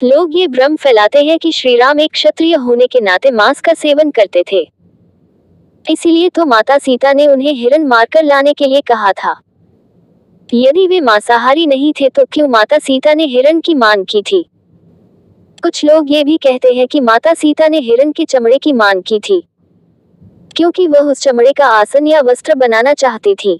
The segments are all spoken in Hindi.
लोग ये भ्रम फैलाते हैं कि श्री राम एक क्षत्रिय होने के नाते मांस का सेवन करते थे, इसीलिए तो माता सीता ने उन्हें हिरण मारकर लाने के लिए कहा था। यदि वे मांसाहारी नहीं थे तो क्यों माता सीता ने हिरण की मांग की थी? कुछ लोग ये भी कहते हैं कि माता सीता ने हिरण के चमड़े की मांग की थी, क्योंकि वह उस चमड़े का आसन या वस्त्र बनाना चाहती थी।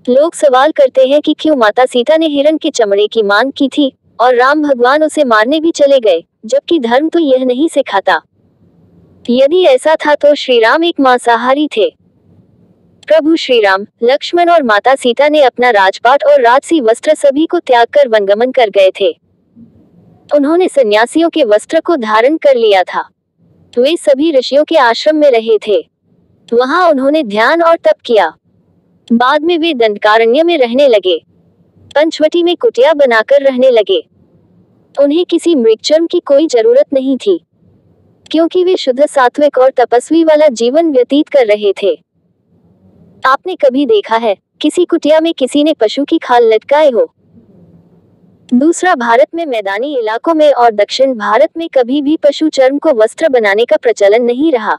लोग सवाल करते हैं कि क्यों माता सीता ने हिरण के चमड़े की मांग की थी और राम भगवान उसे मारने भी चले गए, जबकि धर्म तो यह नहीं सिखाता। यदि ऐसा था तो श्री राम एक मांसाहारी थे। प्रभु श्री राम, लक्ष्मण और माता सीता ने अपना राजपाट और राजसी वस्त्र सभी को त्याग कर वनगमन कर गए थे। उन्होंने सन्यासियों के वस्त्र को धारण कर लिया था। वे सभी ऋषियों के आश्रम में रहे थे। वहां उन्होंने ध्यान और तप किया। बाद में वे दंडकारण्य में रहने लगे। पंचवटी में कुटिया बनाकर रहने लगे। उन्हें किसी मृगचर्म की कोई जरूरत नहीं थी, क्योंकि वे शुद्ध सात्विक और तपस्वी वाला जीवन व्यतीत कर रहे थे। आपने कभी देखा है किसी कुटिया में किसी ने पशु की खाल लटकाए हो? दूसरा, भारत में मैदानी इलाकों में और दक्षिण भारत में कभी भी पशु चर्म को वस्त्र बनाने का प्रचलन नहीं रहा।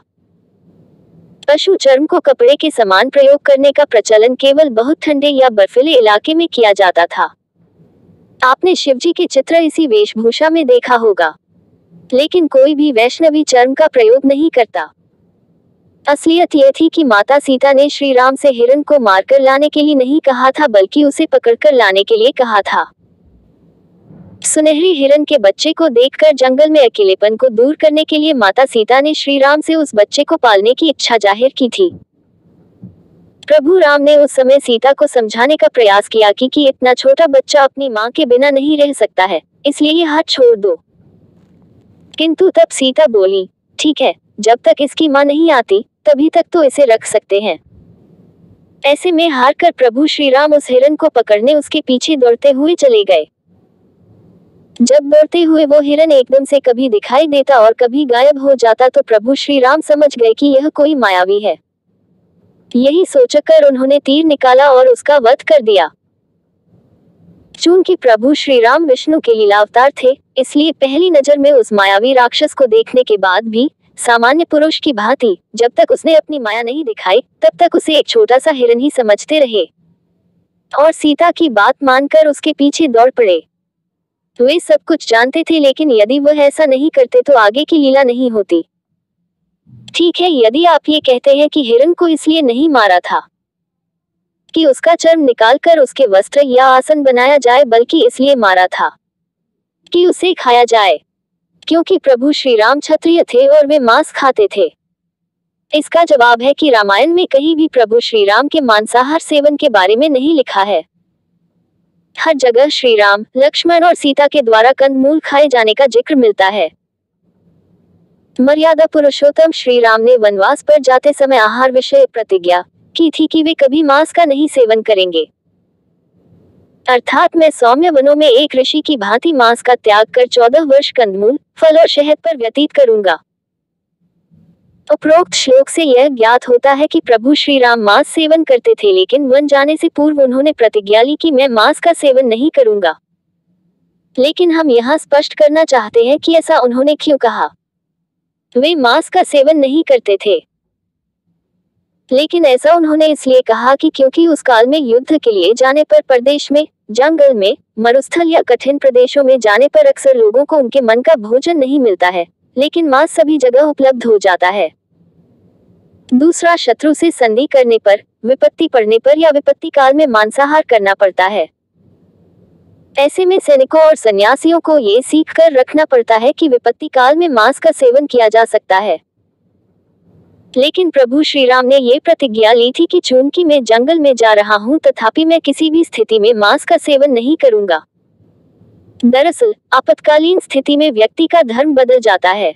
पशु चर्म को कपड़े के समान प्रयोग करने का प्रचलन केवल बहुत ठंडे या बर्फीले इलाके में किया जाता था। आपने शिवजी के चित्र इसी वेशभूषा में देखा होगा, लेकिन कोई भी वैष्णवी चर्म का प्रयोग नहीं करता। असलियत यह थी कि माता सीता ने श्री राम से हिरण को मारकर लाने के लिए नहीं कहा था, बल्कि उसे पकड़कर लाने के लिए कहा था। सुनहरी हिरण के बच्चे को देखकर जंगल में अकेलेपन को दूर करने के लिए माता सीता ने श्री राम से उस बच्चे को पालने की इच्छा जाहिर की थी। प्रभु राम ने उस समय सीता को समझाने का प्रयास किया कि इतना छोटा बच्चा अपनी माँ के बिना नहीं रह सकता है, इसलिए ये हाथ छोड़ दो। किंतु तब सीता बोली, ठीक है, जब तक इसकी माँ नहीं आती तभी तक तो इसे रख सकते हैं। ऐसे में हार कर प्रभु श्री राम उस हिरण को पकड़ने उसके पीछे दौड़ते हुए चले गए। जब दौड़ते हुए वो हिरण एकदम से कभी दिखाई देता और कभी गायब हो जाता तो प्रभु श्री राम समझ गए कि यह कोई मायावी है। यही सोचकर उन्होंने तीर निकाला और उसका वध कर दिया। चूंकि प्रभु श्री राम विष्णु के लीलावतार थे, इसलिए पहली नजर में उस मायावी राक्षस को देखने के बाद भी सामान्य पुरुष की भांति जब तक उसने अपनी माया नहीं दिखाई तब तक उसे एक छोटा सा हिरण ही समझते रहे और सीता की बात मानकर उसके पीछे दौड़ पड़े। वे सब कुछ जानते थे, लेकिन यदि वह ऐसा नहीं करते तो आगे की लीला नहीं होती। ठीक है, यदि आप ये कहते हैं कि हिरण को इसलिए नहीं मारा था कि उसका चर्म निकालकर उसके वस्त्र या आसन बनाया जाए, बल्कि इसलिए मारा था कि उसे खाया जाए, क्योंकि प्रभु श्री राम क्षत्रिय थे और वे मांस खाते थे। इसका जवाब है कि रामायण में कहीं भी प्रभु श्री राम के मांसाहार सेवन के बारे में नहीं लिखा है। हर जगह श्री राम, लक्ष्मण और सीता के द्वारा कंदमूल खाए जाने का जिक्र मिलता है। मर्यादा पुरुषोत्तम श्री राम ने वनवास पर जाते समय आहार विषय प्रतिज्ञा की थी कि वे कभी मांस का नहीं सेवन करेंगे। अर्थात मैं सौम्य वनों में एक ऋषि की भांति मांस का त्याग कर 14 वर्ष कंदमूल, फल और शहद पर व्यतीत करूंगा। उपरोक्त श्लोक से यह ज्ञात होता है कि प्रभु श्री राम मांस सेवन करते थे, लेकिन वन जाने से पूर्व उन्होंने प्रतिज्ञा ली कि मैं मांस का सेवन नहीं करूंगा। लेकिन हम यहाँ स्पष्ट करना चाहते हैं कि ऐसा उन्होंने क्यों कहा। वे मांस का सेवन नहीं करते थे, लेकिन ऐसा उन्होंने इसलिए कहा कि क्योंकि उस काल में युद्ध के लिए जाने पर प्रदेश में, जंगल में, मरुस्थल या कठिन प्रदेशों में जाने पर अक्सर लोगों को उनके मन का भोजन नहीं मिलता है, लेकिन मांस सभी जगह उपलब्ध हो जाता है। दूसरा, शत्रु से संधि करने पर, विपत्ति पड़ने पर या विपत्ति काल में मांसाहार करना पड़ता है। ऐसे में सैनिकों और सन्यासियों को ये सीख कर रखना पड़ता है कि विपत्ति काल में मांस का सेवन किया जा सकता है। लेकिन प्रभु श्री राम ने ये प्रतिज्ञा ली थी कि चूंकि मैं जंगल में जा रहा हूँ तथापि मैं किसी भी स्थिति में मांस का सेवन नहीं करूंगा। दरअसल आपातकालीन स्थिति में व्यक्ति का धर्म बदल जाता है,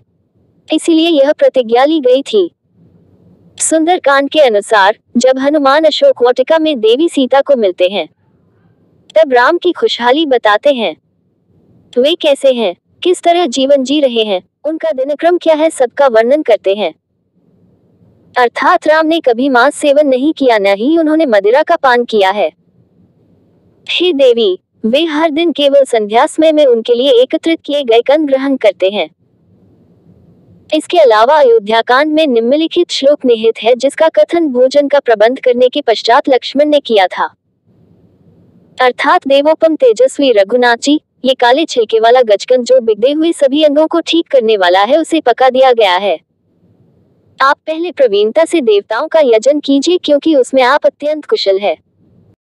इसीलिए यह प्रतिज्ञा ली गई थी। सुंदरकांड के अनुसार जब हनुमान अशोक वाटिका में देवी सीता को मिलते हैं तब राम की खुशहाली बताते हैं। वे कैसे हैं, किस तरह जीवन जी रहे हैं, उनका दिनक्रम क्या है, सबका वर्णन करते हैं। अर्थात राम ने कभी मांस सेवन नहीं किया, न ही उन्होंने मदिरा का पान किया है। हे देवी, वे हर दिन केवल संध्या समय में उनके लिए एकत्रित किए गए कंद ग्रहण करते हैं। इसके अलावा अयोध्याकांड में निम्नलिखित श्लोक निहित है जिसका कथन भोजन का प्रबंध करने के पश्चात लक्ष्मण ने किया था। अर्थात देवोपम तेजस्वी रघुनाथ जी, ये काले छिलके वाला गजकंद जो बिगड़े हुए सभी अंगों को ठीक करने वाला है उसे पका दिया गया है। आप पहले प्रवीणता से देवताओं का यजन कीजिए क्योंकि उसमें आप अत्यंत कुशल है।